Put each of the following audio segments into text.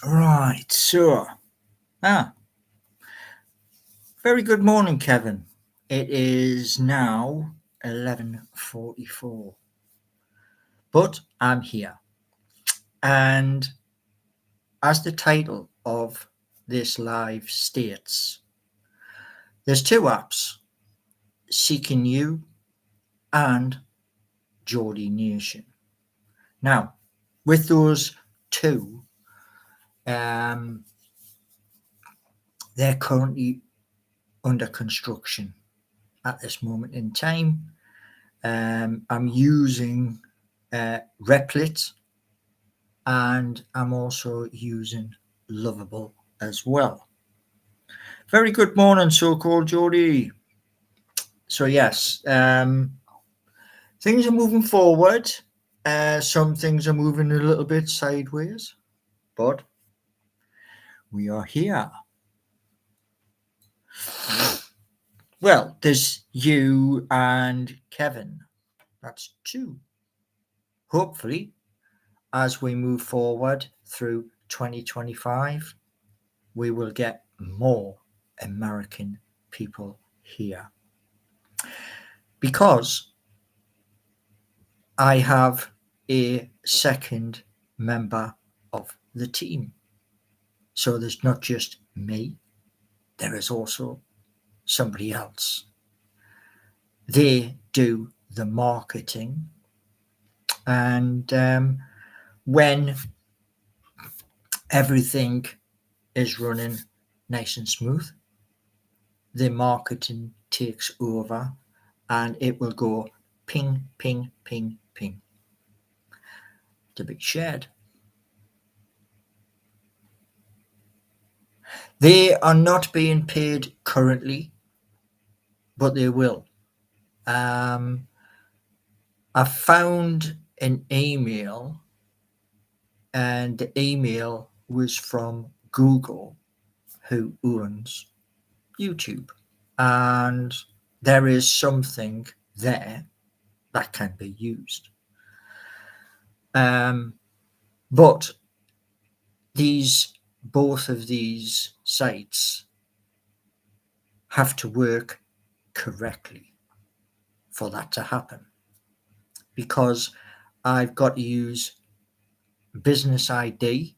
Right, so, very good morning, Kevin. It is now 11:44, but I'm here. And as the title of this live states, there's two apps, Seeking-You and Geordie-Nation. Now, with those two, they're currently under construction at this moment in time. I'm using Replit, and I'm also using Lovable as well. Very good morning, so-called Geordie. So yes, things are moving forward. Some things are moving a little bit sideways, but we are here. Well, there's you and Kevin. That's two. Hopefully, as we move forward through 2025, we will get more American people here. Because I have a second member of the team. So there's not just me, there is also somebody else. They do the marketing, and when everything is running nice and smooth, the marketing takes over and it will go ping, ping, ping, ping to be shared. They are not being paid currently, but they will. I found an email, and the email was from Google, who owns YouTube. And there is something there that can be used. But both of these sites have to work correctly for that to happen, because I've got to use business ID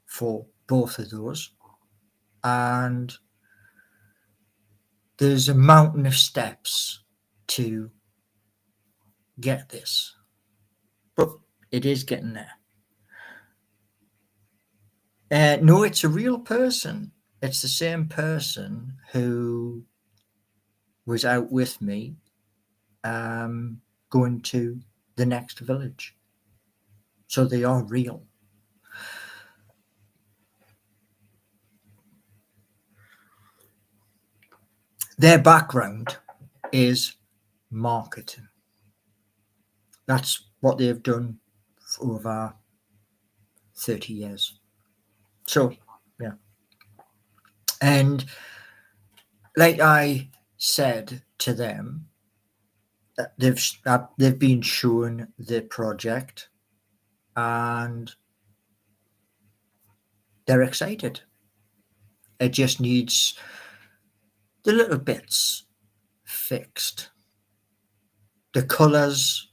for both of those, and there's a mountain of steps to get this, but it is getting there. No, it's a real person. It's the same person who was out with me going to the next village. So they are real. Their background is marketing. That's what they've done for over 30 years. So, yeah. And like I said to them, they've been shown the project and they're excited. It just needs the little bits fixed. The colours,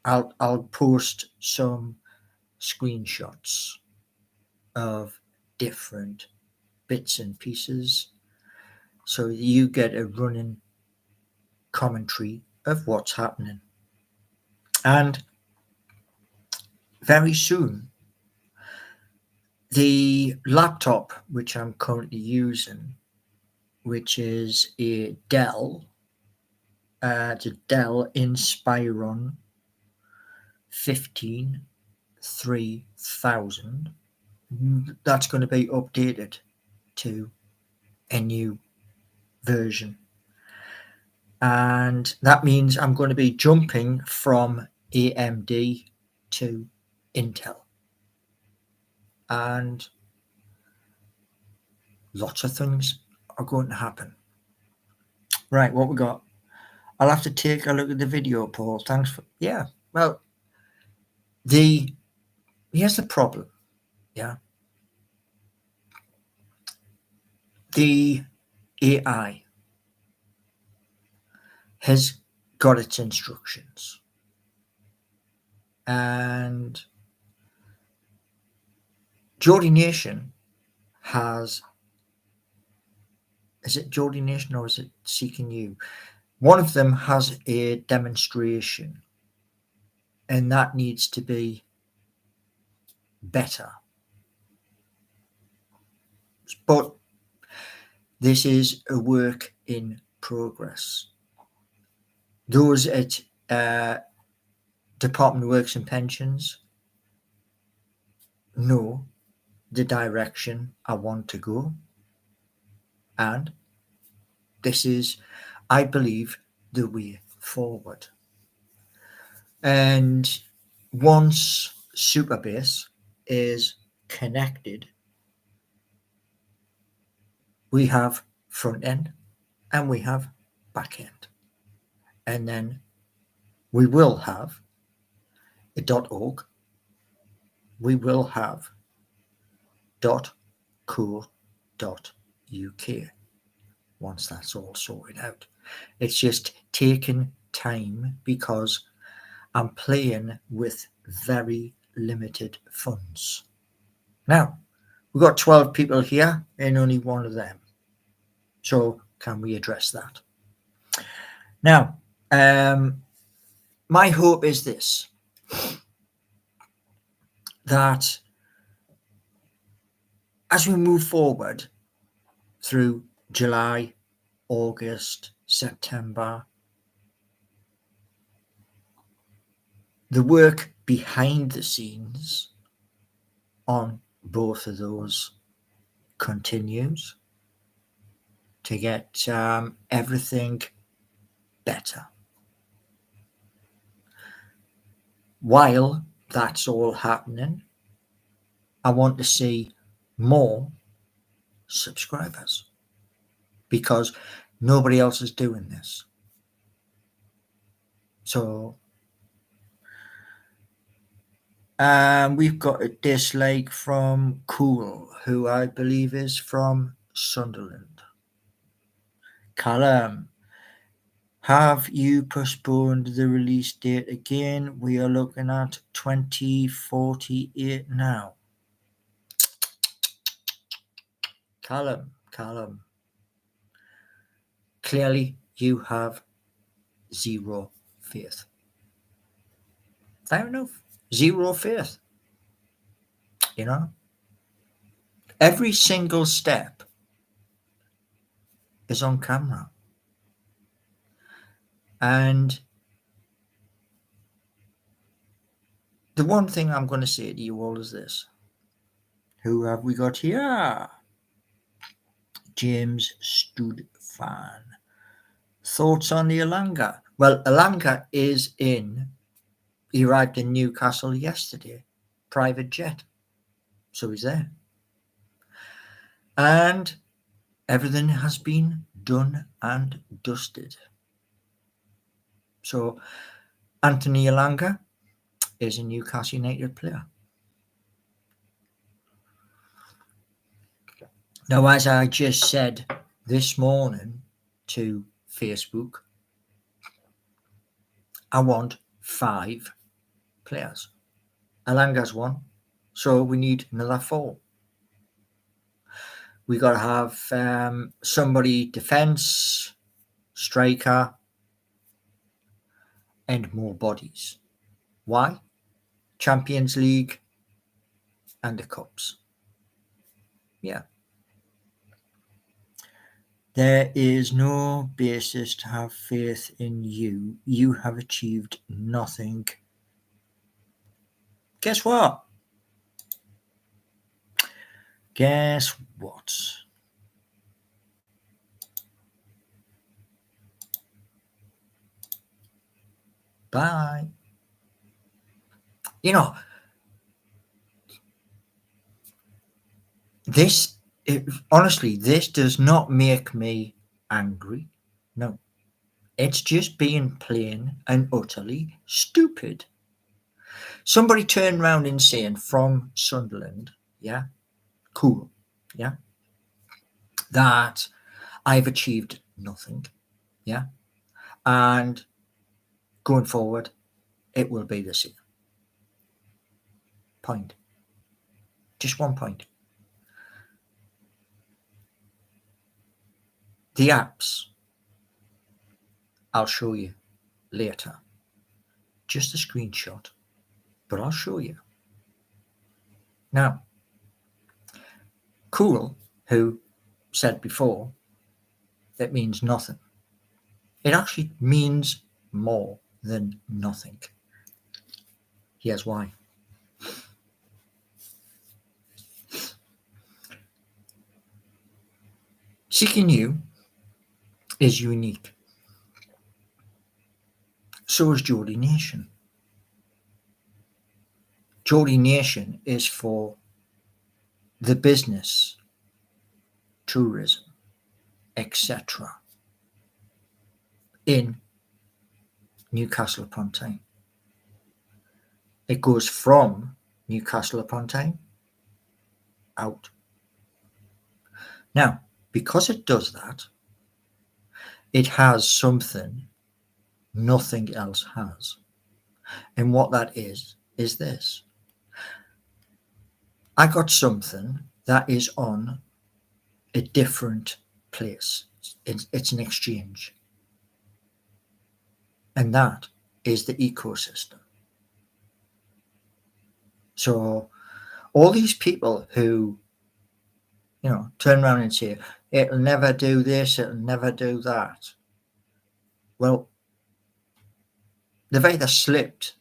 I'll post some screenshots of different bits and pieces so you get a running commentary of what's happening. And very soon, the laptop which I'm currently using, which is a Dell, it's a Dell Inspiron 3000, that's going to be updated to a new version. And that means I'm going to be jumping from AMD to Intel. And lots of things are going to happen. Right, what we got? I'll have to take a look at the video, Paul. Thanks for... Yeah, well, here's the problem. Yeah. The AI has got its instructions, and Geordie-Nation has, is it Geordie-Nation or is it Seeking-You? One of them has a demonstration, and that needs to be better. But this is a work in progress. Those at Department of Works and Pensions know the direction I want to go, and this is, I believe, the way forward. And once Supabase is connected, we have front end and we have back end. And then we will have a .org, we will have .co.uk once that's all sorted out. It's just taken time because I'm playing with very limited funds. Now, we've got 12 people here and only one of them. So can we address that? Now, my hope is this, that as we move forward through July, August, September, the work behind the scenes on both of those continues to get everything better. While that's all happening, I want to see more subscribers because nobody else is doing this. So we've got a dislike from Cool, who I believe is from Sunderland. Callum, have you postponed the release date again? We are looking at 2048 now. Callum, clearly you have zero faith. Fair enough. Zero faith. You know? Every single step is on camera. And the one thing I'm going to say to you all is this. Who have we got here? James Studfan. Thoughts on the Alanga? Well, Alanga is in. He arrived in Newcastle yesterday. Private jet. So he's there. And everything has been done and dusted. So Anthony Alanga is a Newcastle United player. Now, as I just said this morning to Facebook, I want 5 players. Alanga's 1, so we need another 4. We got to have somebody defence, striker, and more bodies. Why? Champions League and the Cups. Yeah. There is no basis to have faith in you. You have achieved nothing. Guess what? Guess what? Bye. You know, honestly, this does not make me angry. No. It's just being plain and utterly stupid. Somebody turned around and saying from Sunderland yeah, cool, yeah, that I've achieved nothing, yeah, and going forward, it will be the same. Point. Just one point. The apps, I'll show you later. Just a screenshot, but I'll show you. Now, cool, who said before, it means nothing. It actually means more than nothing. Here's why. Seeking-You is unique. So is Geordie-Nation. Geordie-Nation is for the business, tourism, etc. in Newcastle upon Tyne. It goes from Newcastle upon Tyne out. Now, because it does that, it has something nothing else has. And what that is this. I got something that is on a different place. It's an exchange. And that is the ecosystem. So all these people who, turn around and say, it'll never do this, it'll never do that. Well, they've either slipped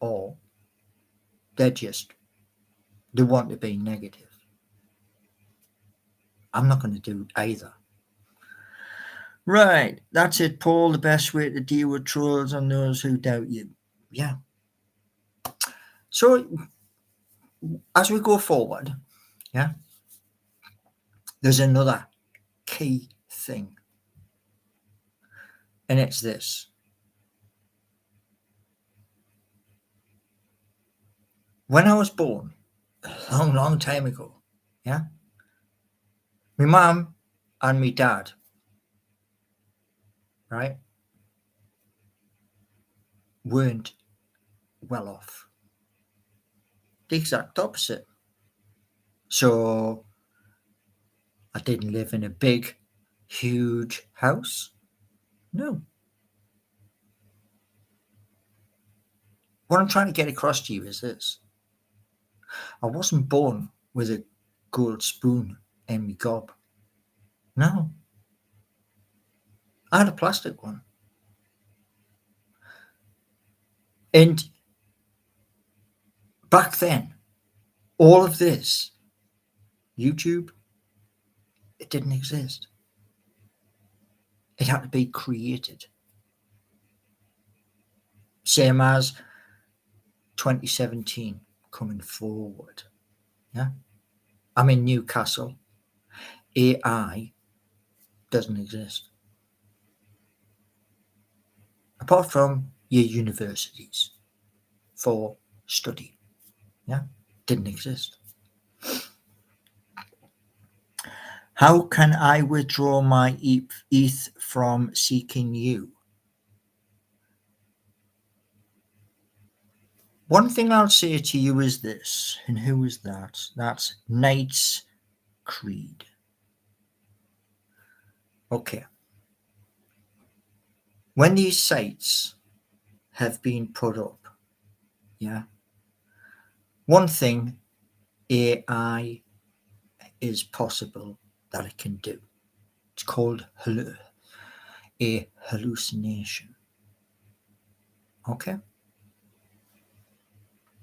or they want to be negative. I'm not going to do either. Right, that's it, Paul. The best way to deal with trolls and those who doubt you. Yeah. So as we go forward, yeah, there's another key thing. And it's this. When I was born, a long, long time ago, yeah, my mum and my dad, right, weren't well off. The exact opposite. So I didn't live in a big, huge house. No. What I'm trying to get across to you is this. I wasn't born with a gold spoon in my gob. No. I had a plastic one. And back then, all of this, YouTube, it didn't exist. It had to be created. Same as 2017 coming forward. Yeah. I'm in Newcastle. AI doesn't exist. Apart from your universities for study. Yeah. Didn't exist. How can I withdraw my ETH from Seeking-You? One thing I'll say to you is this, and who is that? That's Knight's Creed. Okay. When these sites have been put up, yeah, one thing AI is possible that it can do. It's called a hallucination. Okay?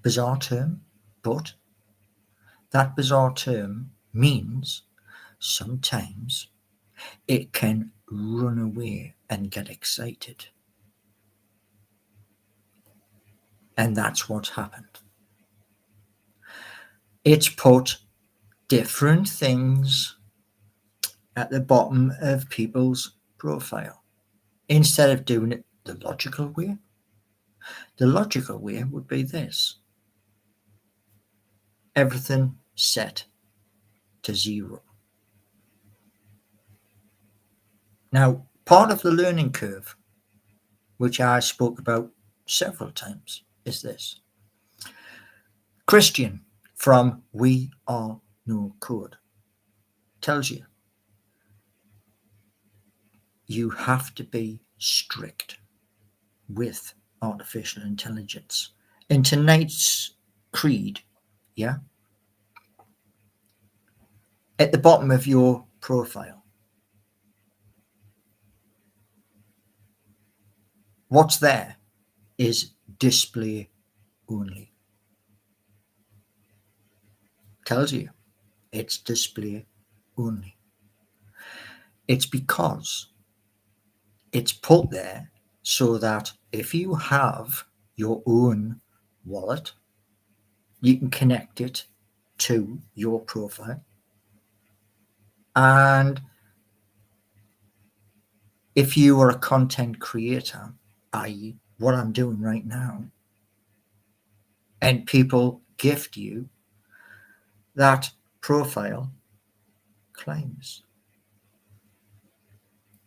Bizarre term, but that bizarre term means sometimes it can run away and get excited. And that's what's happened. It's put different things at the bottom of people's profile instead of doing it the logical way. The logical way would be this. everything set to 0. Now, part of the learning curve, which I spoke about several times, is this. Christian from We Are No Code tells you you have to be strict with artificial intelligence. In tonight's creed, yeah, at the bottom of your profile, what's there is display only. Tells you it's display only. It's because it's put there so that if you have your own wallet, you can connect it to your profile. And if you are a content creator, i.e., what I'm doing right now, and people gift you, that profile claims.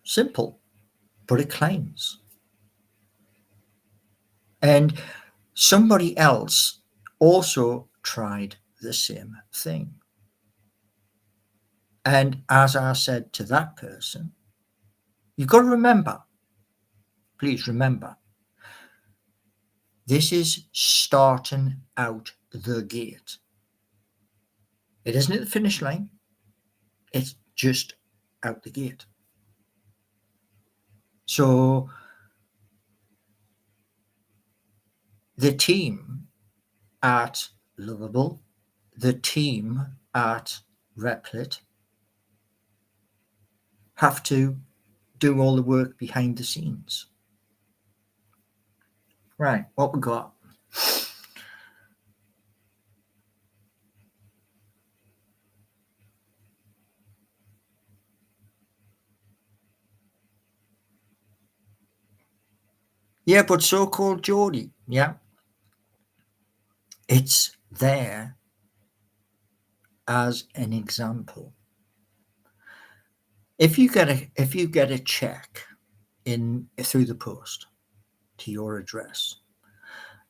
Simple, but it claims. And somebody else also tried the same thing. And as I said to that person, you've got to remember, please remember, this is starting out the gate. It isn't at the finish line. It's just out the gate. So the team at Lovable, the team at Replit have to do all the work behind the scenes. Right, what we got? Yeah, but so-called Geordie, yeah. It's there as an example. If you get a check in through the post to your address,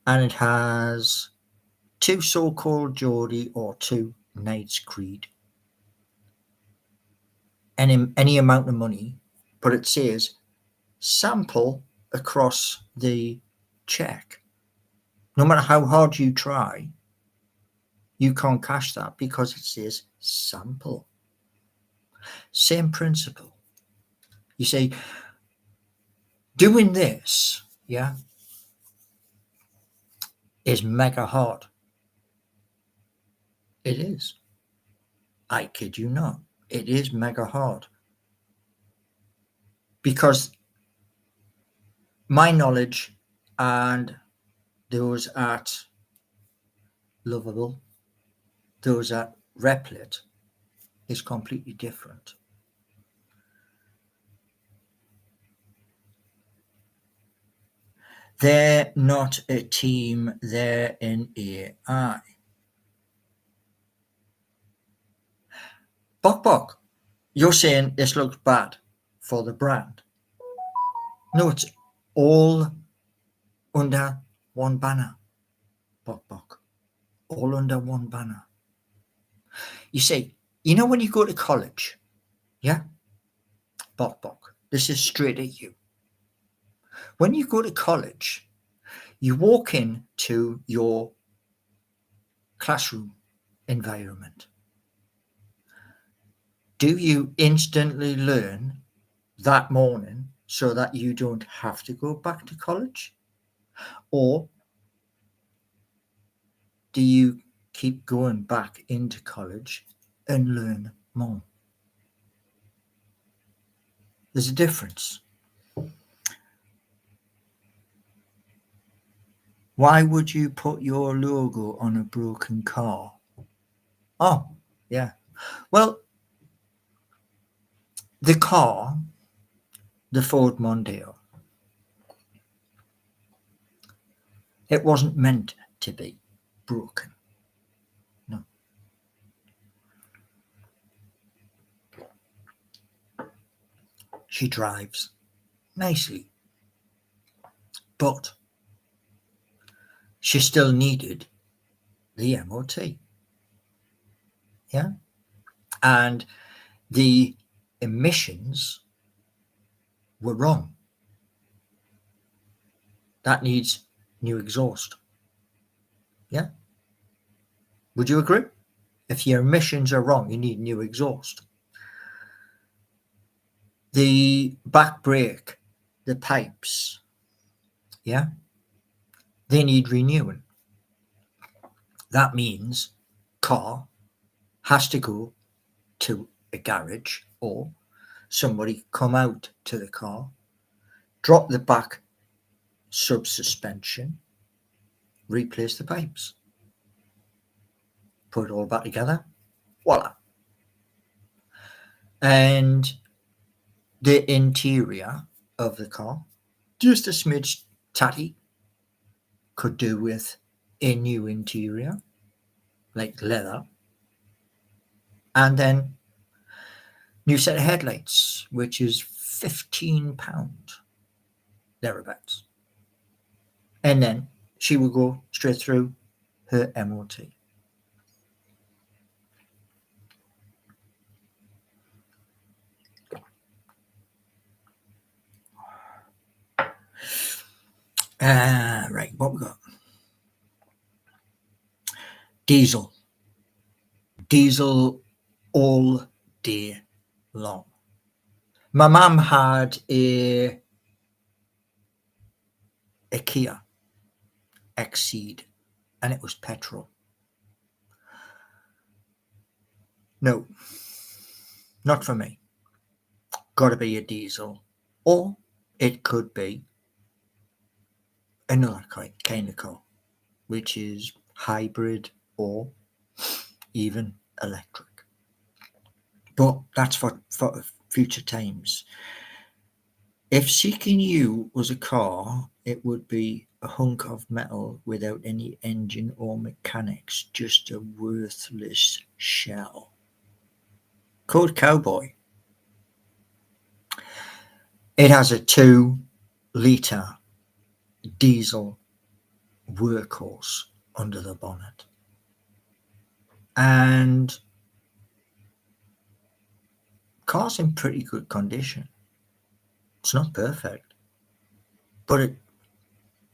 and it has 2 so-called Geordie or 2 Knights Creed, any amount of money, but it says sample across the check. No matter how hard you try, you can't cash that because it says sample. Same principle. You say, doing this, yeah, is mega hard. It is. I kid you not. It is mega hard. Because my knowledge and those at Lovable, those at Replit, is completely different. They're not a team, they're an AI. Bok, you're saying this looks bad for the brand. No, it's all under one banner. Bok. All under one banner. You see, you know when you go to college, yeah? Bok, this is straight at you. When you go to college, you walk into your classroom environment. Do you instantly learn that morning so that you don't have to go back to college? Or do you keep going back into college and learn more? There's a difference. Why would you put your logo on a broken car? Oh, yeah. Well, the car, the Ford Mondeo, it wasn't meant to be broken. No. She drives nicely, but she still needed the MOT. Yeah. And the emissions were wrong. That needs new exhaust. Yeah. Would you agree? If your emissions are wrong, you need new exhaust. The back brake, the pipes, yeah, they need renewing. That means car has to go to a garage or somebody come out to the car, drop the back sub-suspension, replace the pipes, put it all back together, voila. And the interior of the car, just a smidge tatty, could do with a new interior, like leather, and then new set of headlights, which is £15 thereabouts. And then she will go straight through her MOT. Right, what we got? Diesel all day long. My mum had a Kia Exceed, and it was petrol. No, not for me. Got to be a diesel, or it could be another kind of car, which is hybrid or even electric. But that's for future times. If Seeking-You was a car, it would be a hunk of metal without any engine or mechanics, just a worthless shell. Called Cowboy. It has a 2-litre diesel workhorse under the bonnet. And car's in pretty good condition. It's not perfect, but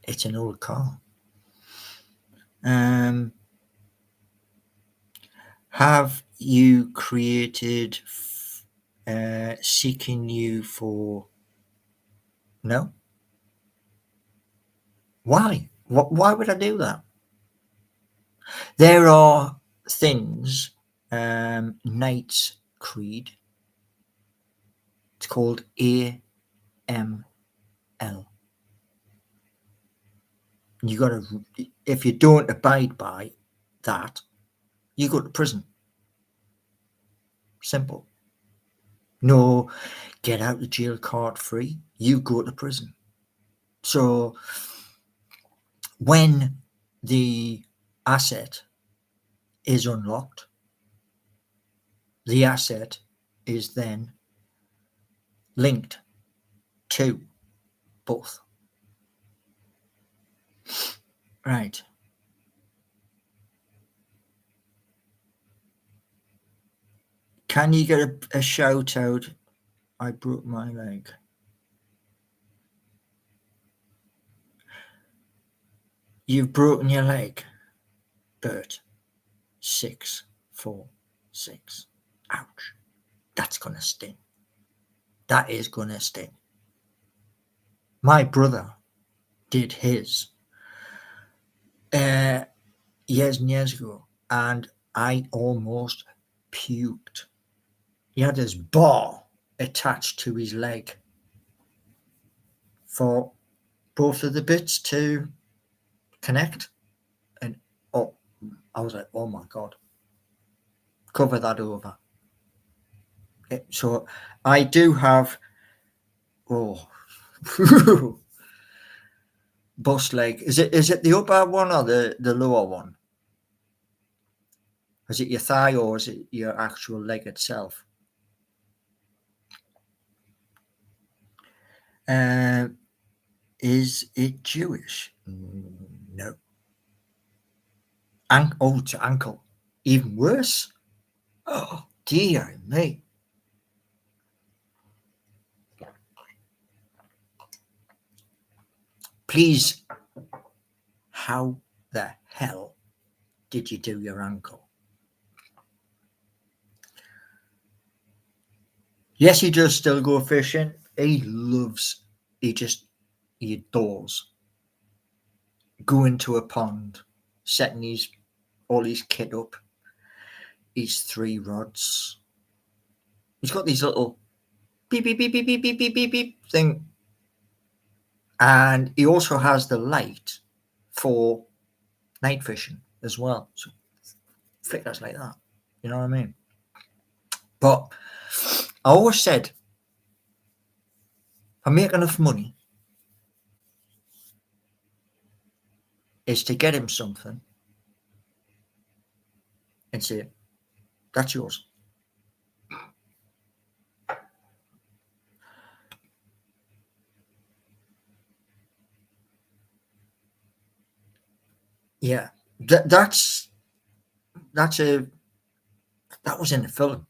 it's an old car. Have you created Seeking-You for... No? Why? Why would I do that? There are things, Knight's Creed. It's called AML. You got to, if you don't abide by that, you go to prison. Simple. No, get out of jail card free. You go to prison. So when the asset is unlocked, the asset is then linked to both. Right. Can you get a shout out? I broke my leg. You've broken your leg, Bert. 646. Ouch. That's gonna sting. That is gonna sting. My brother did his years and years ago, and I almost puked. He had his ball attached to his leg for both of the bits to connect, and I was like, oh my god, cover that over. So I do have bust leg. Is it the upper one or the lower one? Is it your thigh or is it your actual leg itself? Is it Jewish? No. It's ankle. Even worse. Oh, dear me. Please, how the hell did you do your ankle? Yes, he does still go fishing. He adores going to a pond, setting all his kit up, his 3 rods. He's got these little beep, beep, beep, beep, beep, beep, beep, beep, beep thing. And he also has the light for night fishing as well. So flickers like that. You know what I mean? But I always said, if I make enough money, is to get him something and say, that's yours. Yeah, that was in the film.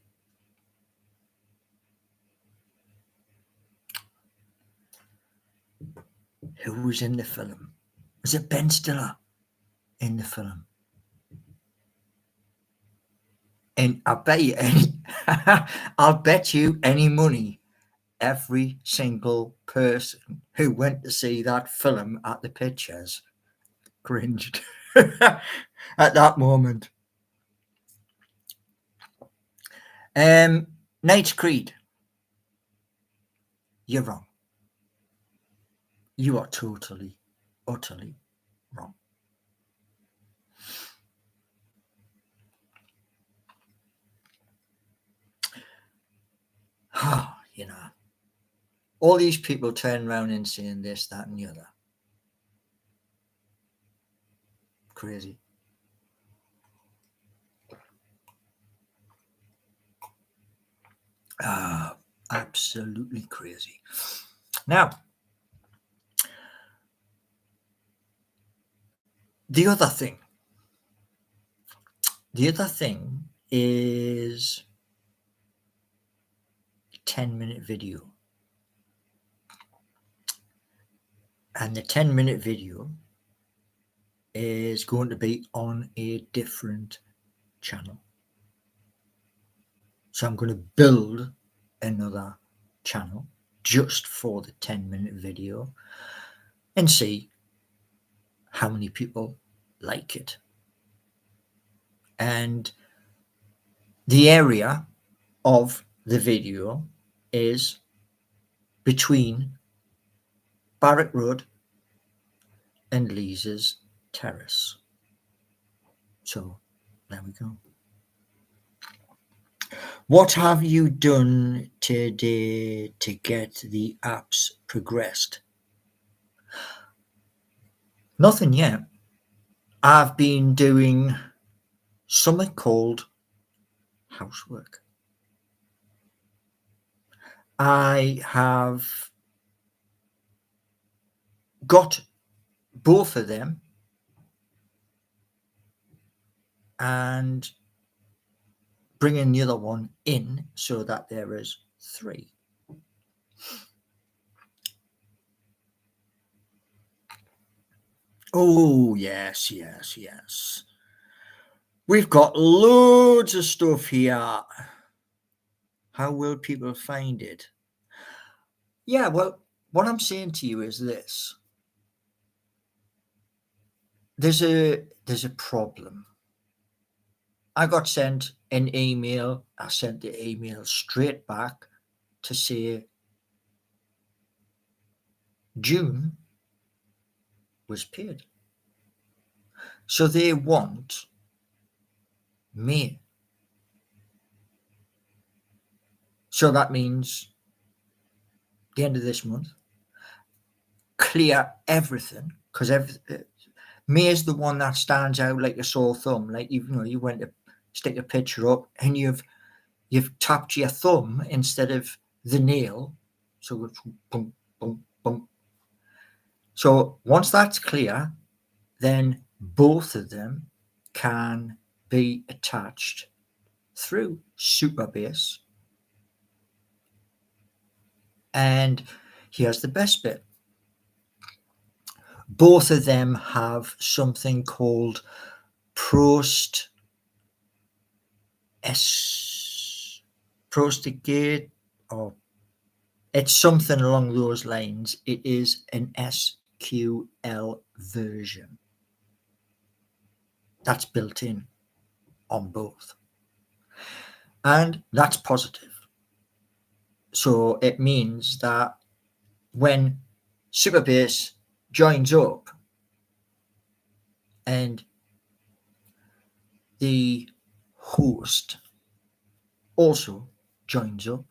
Who was in the film? Was it Ben Stiller in the film? And I bet you I'll bet you any money, every single person who went to see that film at the pictures cringed at that moment. Knight's Creed. You're wrong. You are totally, utterly wrong. You know, all these people turn around and saying this, that, and the other. Crazy. Absolutely crazy. Now, the other thing is 10-minute video. And the 10-minute video is going to be on a different channel. So I'm going to build another channel just for the 10-minute video and see how many people like it. And the area of the video is between Barrack Road and Lees's Terrace. So there we go. What have you done today to get the apps progressed? Nothing yet. I've been doing something called housework. I have got both of them and bringing the other one in so that there is 3. Oh, yes. We've got loads of stuff here. How will people find it? Yeah, well, what I'm saying to you is this. There's a problem. I got sent an email. I sent the email straight back to say June was paid. So they want May. So that means the end of this month, clear everything, because May is the one that stands out like a sore thumb. Like you went to stick a picture up and you've tapped your thumb instead of the nail, so it's boom, boom, boom. So once that's clear, then both of them can be attached through Supabase. And here's the best bit. Both of them have something called prostigate, or it's something along those lines. It is an SQL version that's built in on both. And that's positive. So it means that when Supabase joins up and the host also joins up,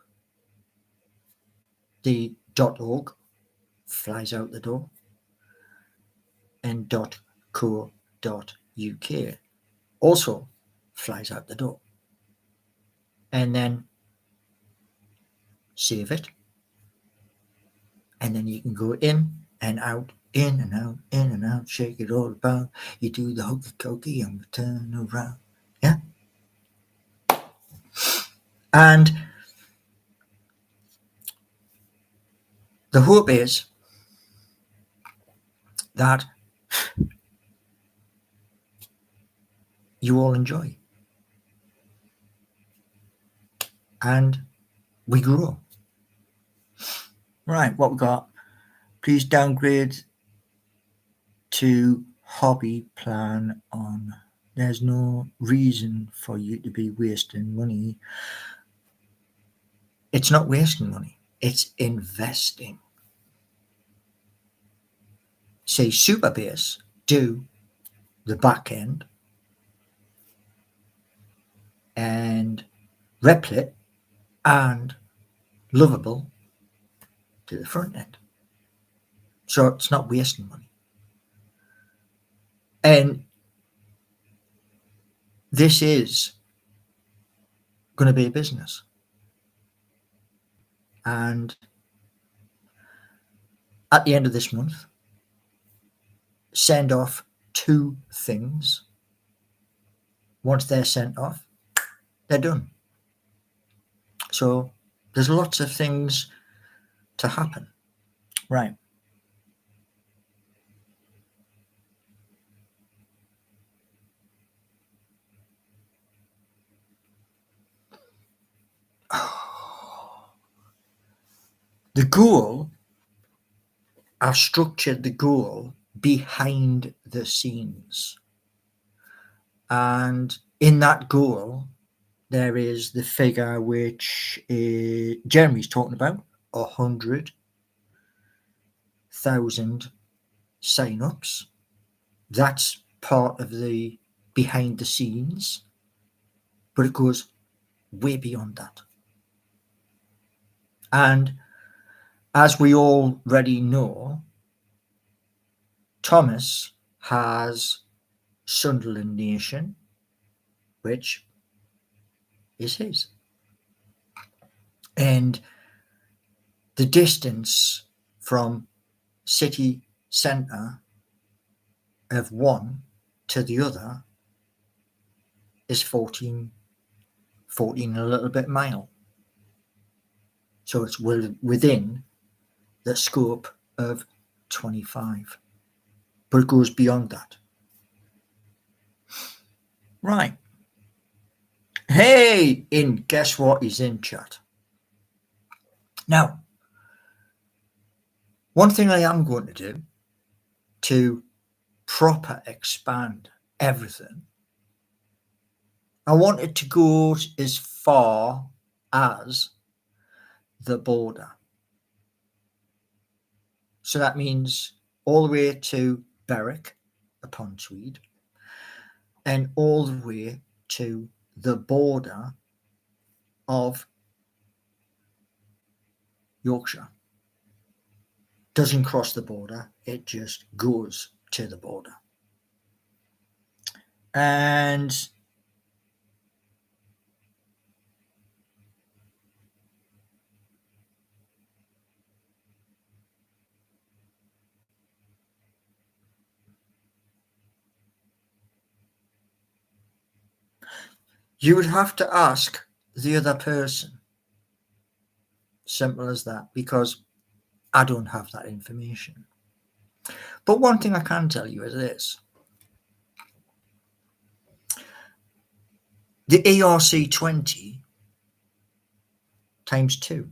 the .org flies out the door, and .co.uk also flies out the door. And then save it, and then you can go in and out, in and out, in and out, shake it all about. You do the hokey cokey and we turn around. Yeah. And the hope is that you all enjoy and we grow. Right, what we got? Please downgrade to hobby plan on. There's no reason for you to be wasting money. It's not wasting money, it's investing. Say Supabase do the back end and Replit and Lovable to the front end. So it's not wasting money. And this is going to be a business. And at the end of this month, send off 2 things. Once they're sent off, they're done. So there's lots of things to happen. Right. The goal, I've structured the goal behind the scenes. And in that goal, there is the figure which Jeremy's talking about, 100,000 sign-ups. That's part of the behind the scenes, but it goes way beyond that. And as we already know, Thomas has Sunderland-Nation, which is his. And the distance from city centre of one to the other is 14 and a little bit mile. So it's within the scope of 25. But it goes beyond that. Right. Hey, guess what is in chat? Now, one thing I am going to do to proper expand everything, I want it to go as far as the border. So that means all the way to Berwick upon Tweed and all the way to the border of Yorkshire. Doesn't cross the border, it just goes to the border. And You would have to ask the other person. Simple as that, because I don't have that information. But one thing I can tell you is this. The ERC20 times 2.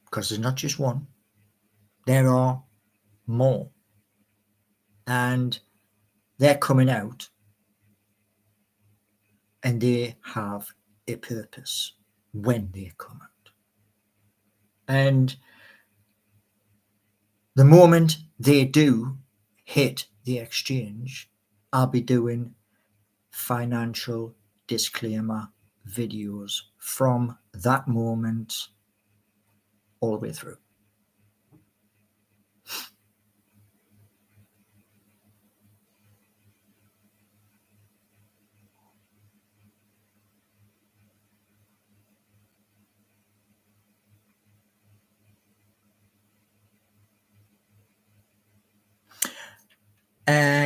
Because there's not just one. There are more. And they're coming out and they have a purpose when they come out. And the moment they do hit the exchange, I'll be doing financial disclaimer videos from that moment all the way through.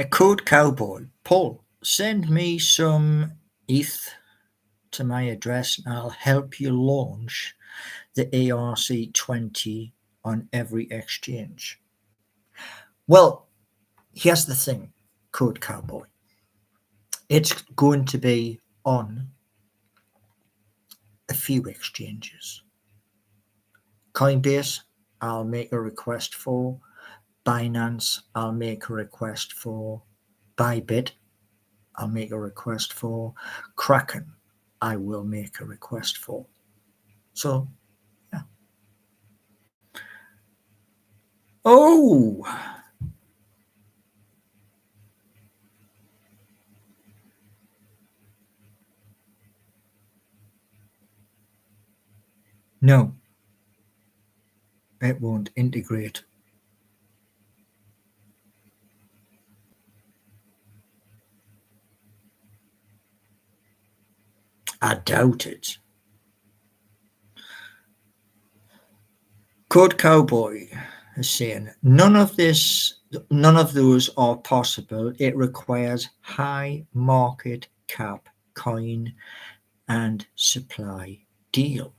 Code Cowboy, Paul, send me some ETH to my address and I'll help you launch the ERC20 on every exchange. Well, here's the thing, Code Cowboy. It's going to be on a few exchanges. Coinbase, I'll make a request for. Binance, I'll make a request for. Bybit, I'll make a request for. Kraken, I will make a request for. So, yeah. Oh! No, it won't integrate. I doubt it. Code Cowboy is saying none of those are possible. It requires high market cap coin and supply deal.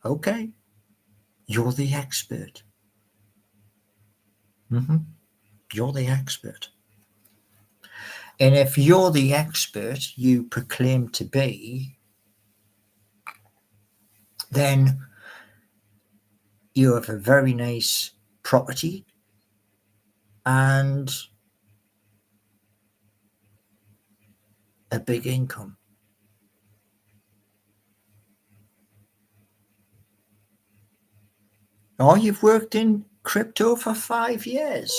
Okay, you're the expert. You're the expert. And if you're the expert you proclaim to be, then you have a very nice property and a big income. Oh, you've worked in crypto for 5 years.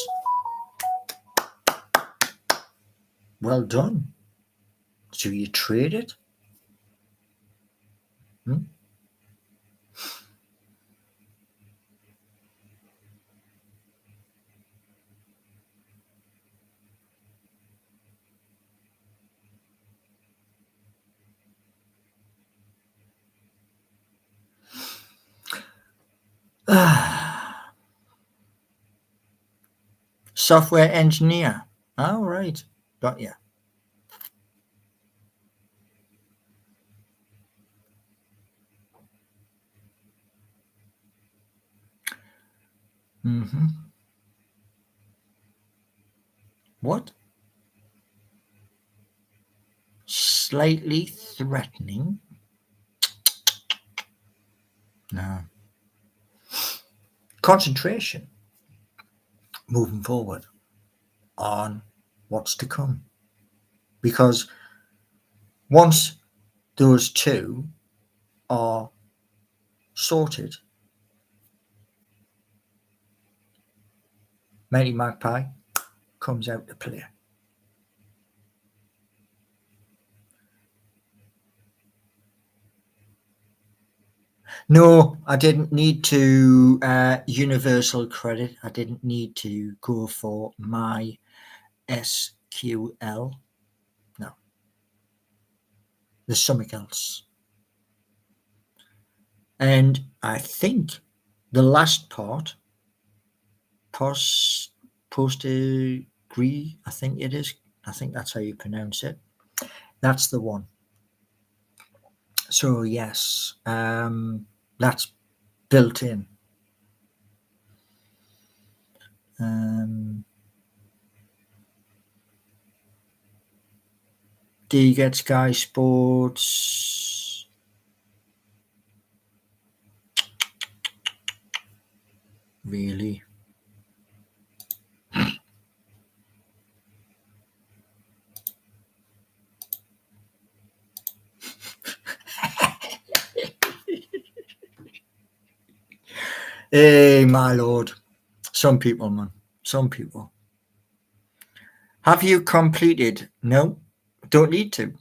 Well done. So you trade it? Software engineer. All right. Got you. What? Slightly threatening? No. Concentration. Moving forward on what's to come. Because once those two are sorted, Mighty Magpie comes out to play. No, I didn't need to universal credit. I didn't need to go for my SQL. No. There's something else. And I think the last part, post agree, I think it is, I think that's how you pronounce it. That's the one. So yes, that's built in. Do you get Sky Sports? Really? Hey, my lord. Some people, man. Some people. Have you completed? No, don't need to.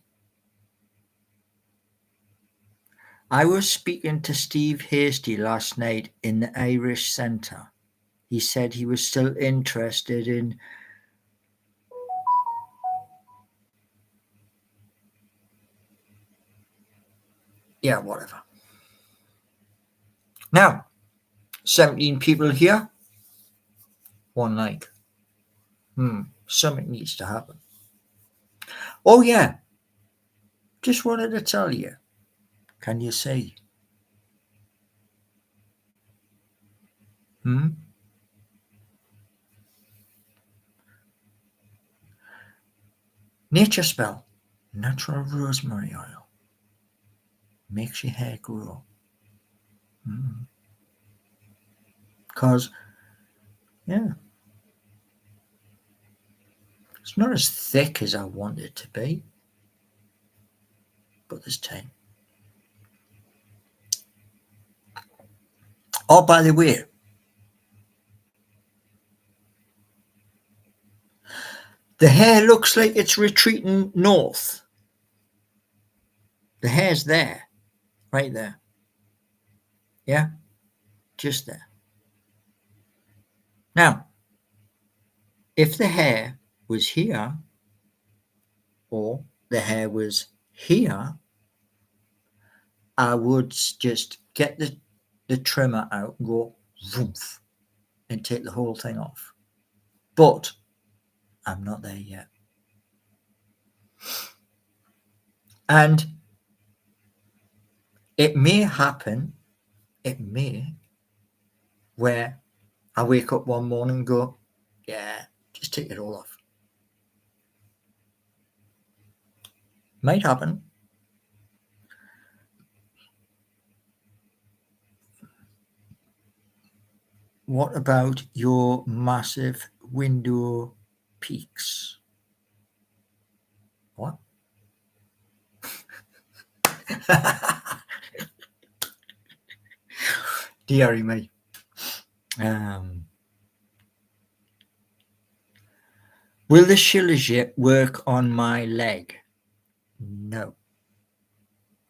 I was speaking to Steve Hasty last night in the Irish Centre. He said he was still interested in. Yeah, whatever. Now, 17 people here. One like. Something needs to happen. Oh, yeah. Just wanted to tell you. Can you say? Nature Spell. Natural rosemary oil. Makes your hair grow. Because, yeah, it's not as thick as I want it to be. But there's time. Oh, by the way, the hair looks like it's retreating north. The hair's there. Right there. Yeah? Just there. Now, if the hair was here, or the hair was here, I would just get the trimmer out and go woof and take the whole thing off. But I'm not there yet. And it may happen, where I wake up one morning and go, yeah, just take it all off. Might happen. What about your massive window peaks? What? Deary me. Will the Shilajit work on my leg? No.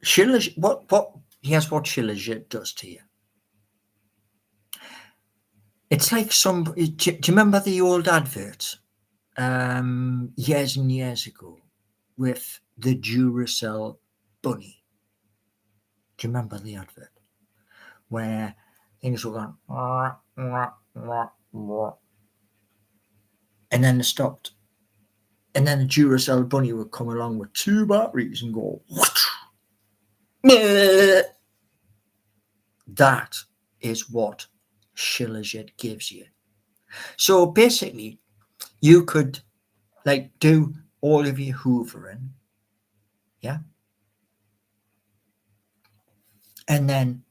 Shilajit, here's what Shilajit does to you. It's like do you remember the old adverts? Years and years ago with the Duracell bunny. Do you remember the advert? Where things were going, and then they stopped. And then the Duracell bunny would come along with 2 batteries and go, that is what Shilajit gives you. So basically, you could do all of your hoovering, yeah? And then,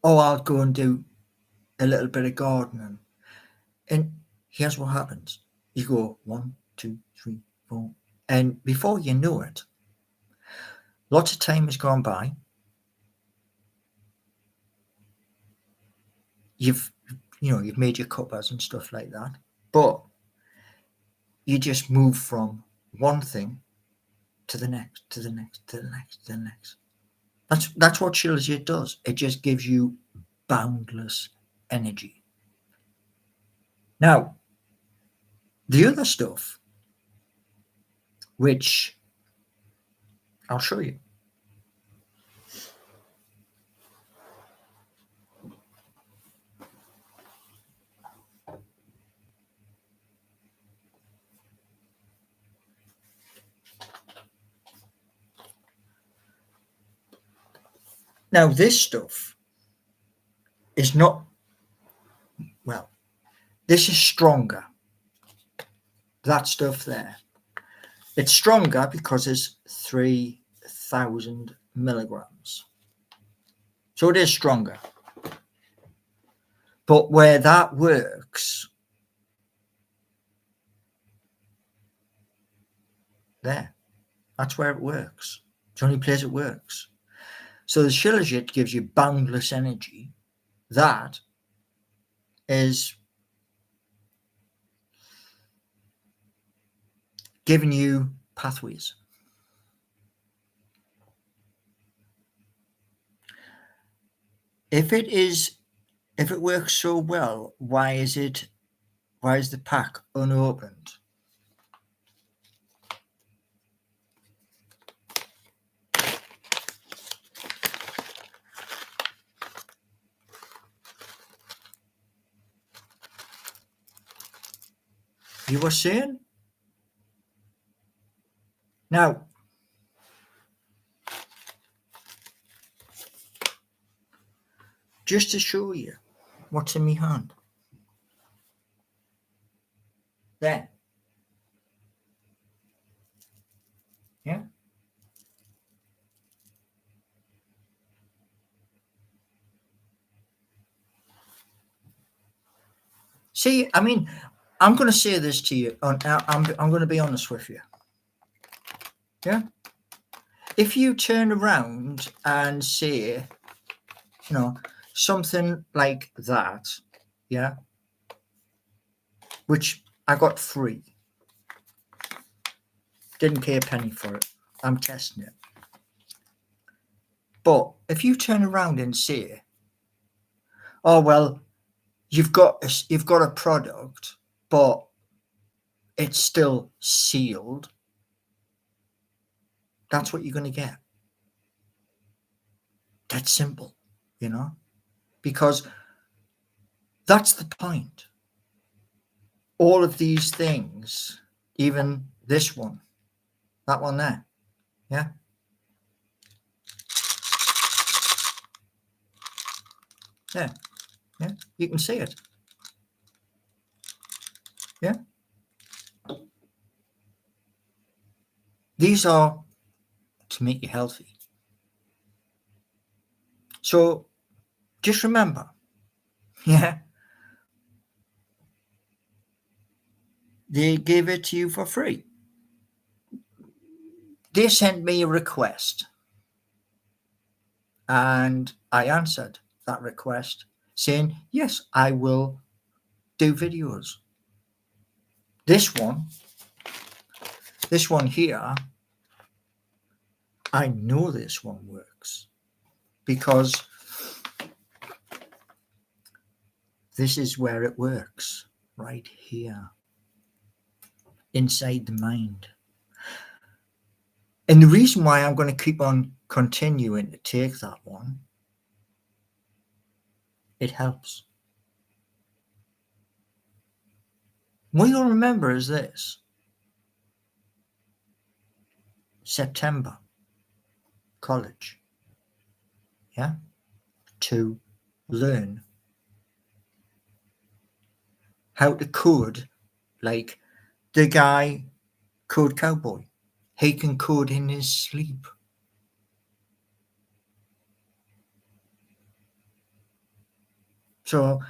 I'll go and do a little bit of gardening. And here's what happens. You go 1, 2, 3, 4. And before you know it, lots of time has gone by. You've made your cuppas and stuff like that. But you just move from one thing to the next, to the next, to the next, to the next. That's what Shilajit does. It just gives you boundless energy. Now, the other stuff, which I'll show you. Now, this stuff is not, well, this is stronger. That stuff there. It's stronger because it's 3,000 milligrams. So it is stronger. But where that works, there, that's where it works. It's the only place it works. So the Shilajit gives you boundless energy. That is giving you pathways. If it works so well, why is the pack unopened? You were saying? Now, just to show you what's in my hand. There. Yeah. See, I mean, I'm going to say this to you. I'm going to be honest with you. Yeah. If you turn around and say, something like that, yeah, which I got free, didn't pay a penny for it. I'm testing it. But if you turn around and say, "Oh well, you've got a product, but it's still sealed," that's what you're going to get. That's simple, because that's the point. All of these things, even this one, that one there, yeah. Yeah, yeah, you can see it. Yeah. These are to make you healthy. So just remember, yeah, they gave it to you for free. They sent me a request and I answered that request saying, yes, I will do videos. This one here, I know this one works because this is where it works, right here, inside the mind. And the reason why I'm going to keep on continuing to take that one, it helps. What you'll remember is this: September, college, yeah, to learn how to code like the guy Code Cowboy. He can code in his sleep. So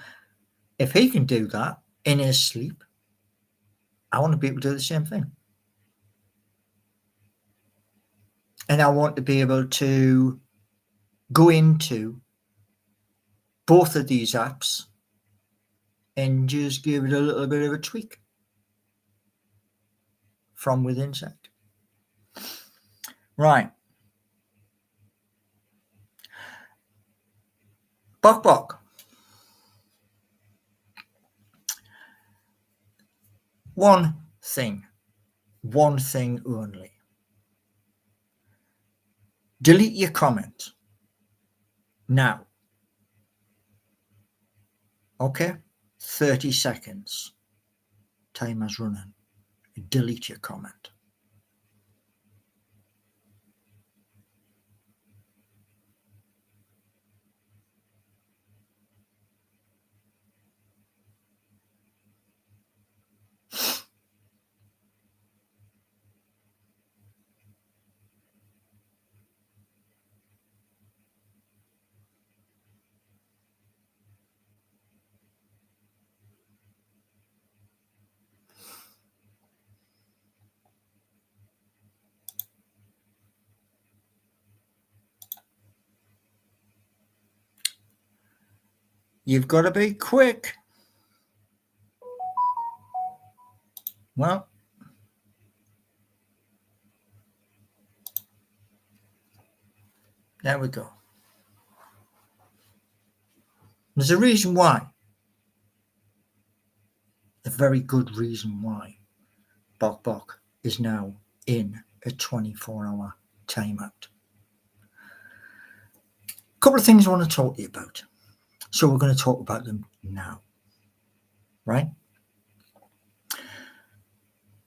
if he can do that in his sleep, I want to be able to do the same thing. And I want to be able to go into both of these apps and just give it a little bit of a tweak from within inside. Right. Bok. One thing only. Delete your comment now. Okay? 30 seconds. Timer's running. Delete your comment. You've got to be quick. Well, there we go. There's a reason why. A very good reason why Bok Bok is now in a 24-hour timeout. A couple of things I want to talk to you about. So we're going to talk about them now. Right?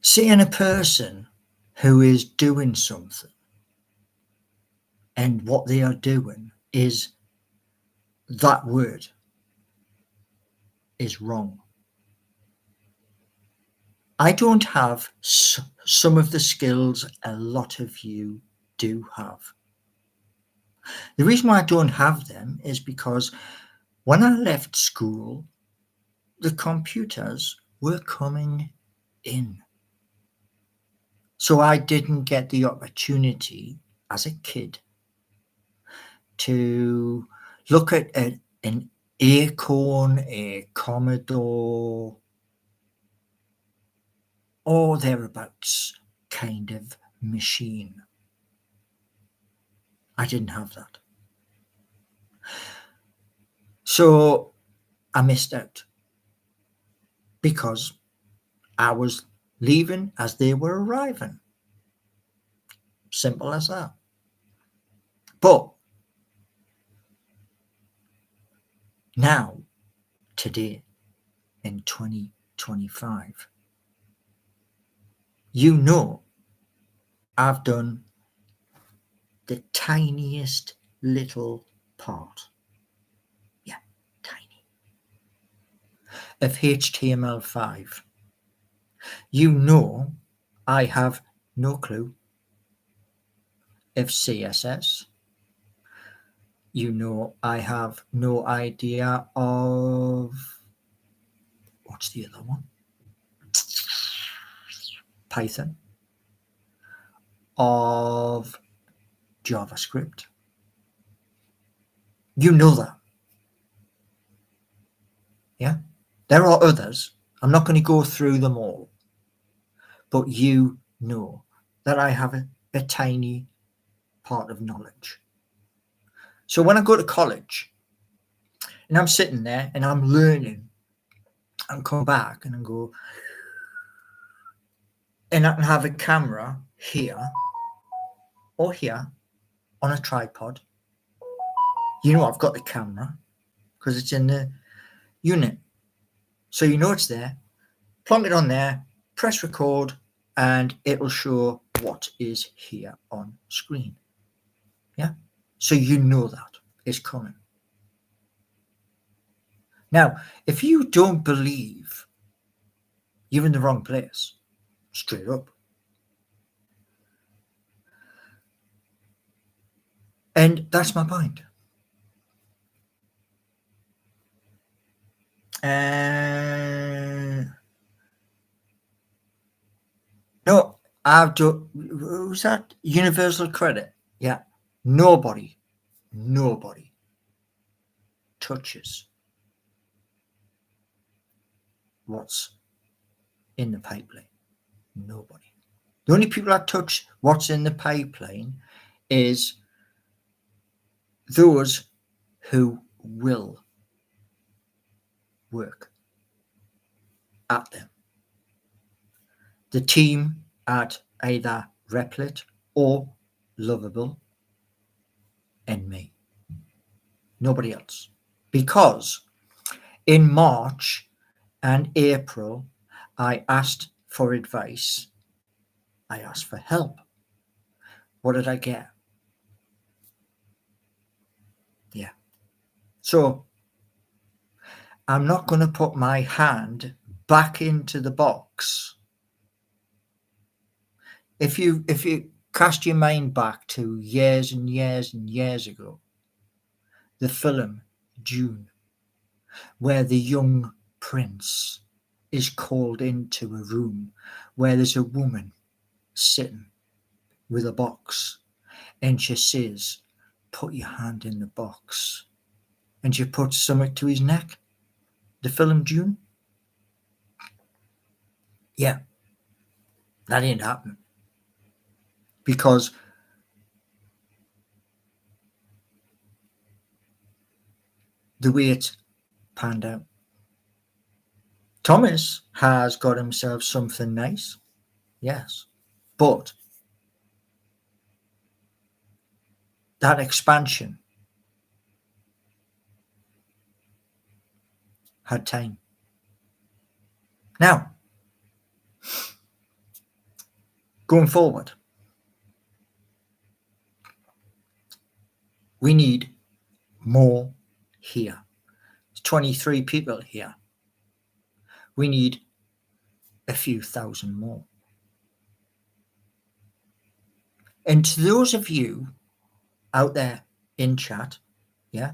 Seeing a person who is doing something and what they are doing is that word is wrong. I don't have some of the skills a lot of you do have. The reason why I don't have them is because when I left school, the computers were coming in. So I didn't get the opportunity as a kid to look at an Acorn, a Commodore, or thereabouts kind of machine. I didn't have that. So I missed out because I was leaving as they were arriving. Simple as that. But now, today, in 2025, you know I've done the tiniest little part. Yeah, tiny. Of HTML5. You know I have no clue of CSS. You know I have no idea of... what's the other one? Python. Of JavaScript. You know that. Yeah? There are others. I'm not going to go through them all. But you know that I have a tiny part of knowledge. So when I go to college and I'm sitting there and I'm learning and come back and I go, and I can have a camera here or here on a tripod. You know I've got the camera because it's in the unit. So you know it's there. Plonk it on there, press record, and it'll show what is here on screen. Yeah? So you know that is coming. Now, if you don't believe, you're in the wrong place. Straight up. And that's my point. No, I've done... who's that? Universal credit. Yeah. Nobody touches what's in the pipeline. Nobody. The only people that touch what's in the pipeline is those who will work at them. The team at either Replit or Lovable and me. Nobody else. Because in March and April, I asked for advice. I asked for help. What did I get? Yeah. So I'm not going to put my hand back into the box. If you cast your mind back to years and years and years ago, the film Dune, where the young prince is called into a room where there's a woman sitting with a box and she says, "Put your hand in the box." and you put something to his neck to fill him June? Yeah, that ain't happening. Because the way it's panned out. Thomas has got himself something nice, yes, but that expansion had time. Now, going forward, we need more here. There's 23 people here. We need a few thousand more. And to those of you out there in chat, yeah,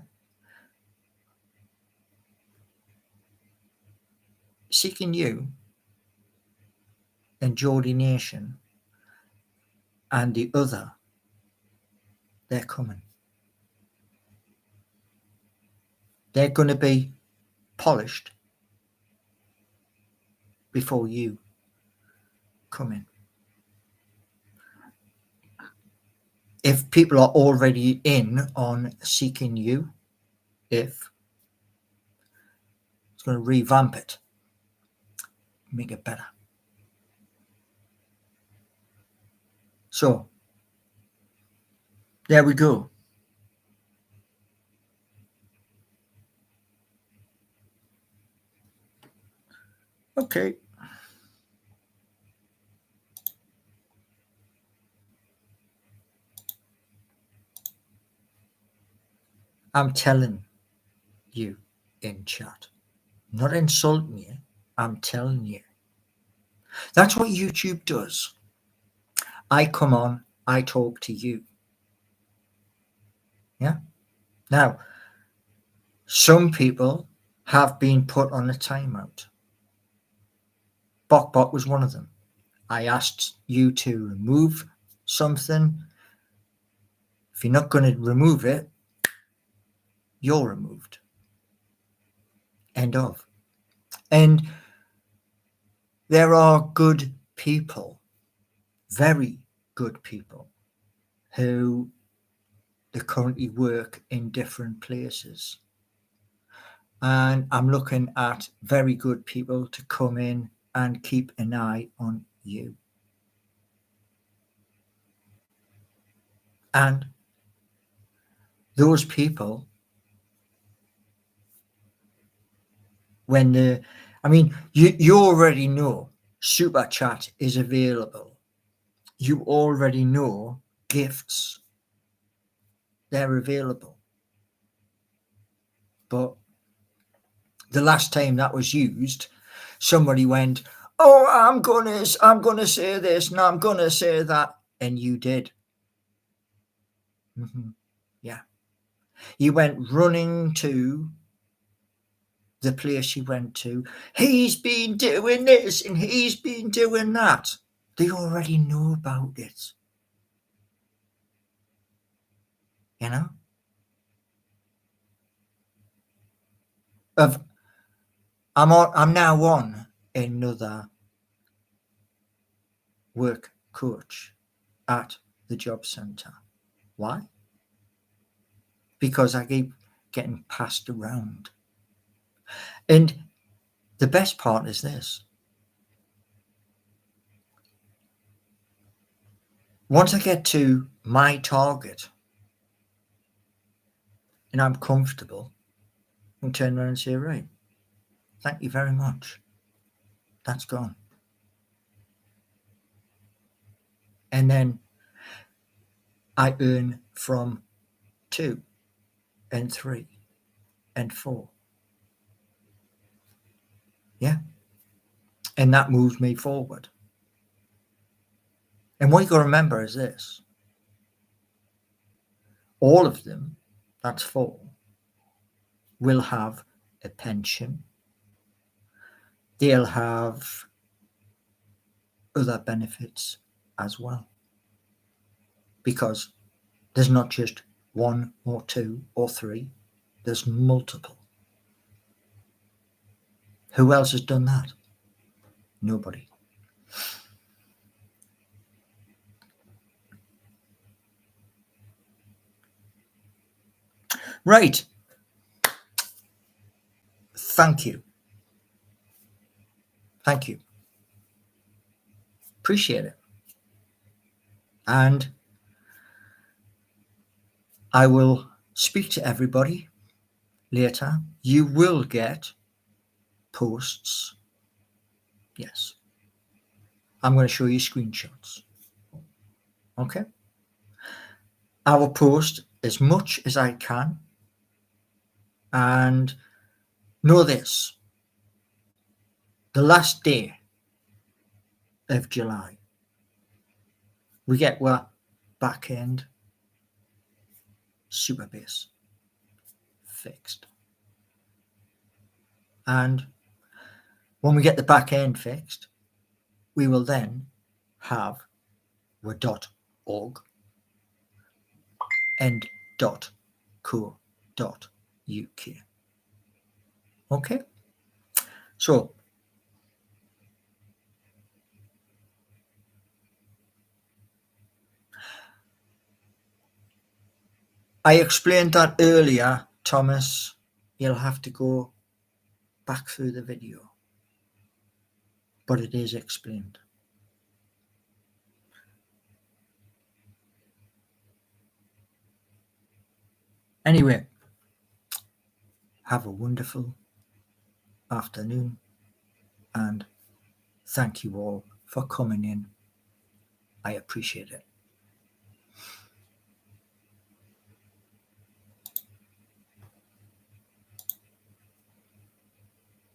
Seeking-You and Geordie-Nation and the other, they're coming. They're going to be polished before you come in. If people are already in on Seeking-You, if it's going to revamp it, make it better. So, there we go. Okay. I'm telling you in chat, not insulting you, I'm telling you. That's what YouTube does. I come on, I talk to you. Yeah. Now, some people have been put on a timeout. Bokbot was one of them. I asked you to remove something. If you're not going to remove it, you're removed. End of. And there are good people, very good people, who they currently work in different places. And I'm looking at very good people to come in and keep an eye on you. And those people, you already know Super Chat is available. You already know gifts, they're available. But the last time that was used, somebody went, "Oh, I'm gonna say this and I'm gonna say that," and you did. Yeah, you went running to the place you went to. He's been doing this and he's been doing that. They already know about it. You know? I'm now on another work coach at the job centre. Why? Because I keep getting passed around. And the best part is this. Once I get to my target and I'm comfortable, I can turn around and say, right, thank you very much. That's gone. And then I earn from 2 and 3 and 4. Yeah. And that moves me forward. And what you got to remember is this. All of them, that's 4, will have a pension. They'll have other benefits as well. Because there's not just 1 or 2 or 3. There's multiple. Who else has done that? Nobody. Right. Thank you. Thank you. Appreciate it. And I will speak to everybody later. You will get posts. Yes. I'm going to show you screenshots. Okay. I will post as much as I can. And know this. The last day of July, we get what? Backend Supabase fixed. And when we get the back end fixed, we will then have the .org and .co.uk. Okay? So, I explained that earlier, Thomas. You'll have to go back through the video. But it is explained. Anyway, have a wonderful afternoon and thank you all for coming in. I appreciate it.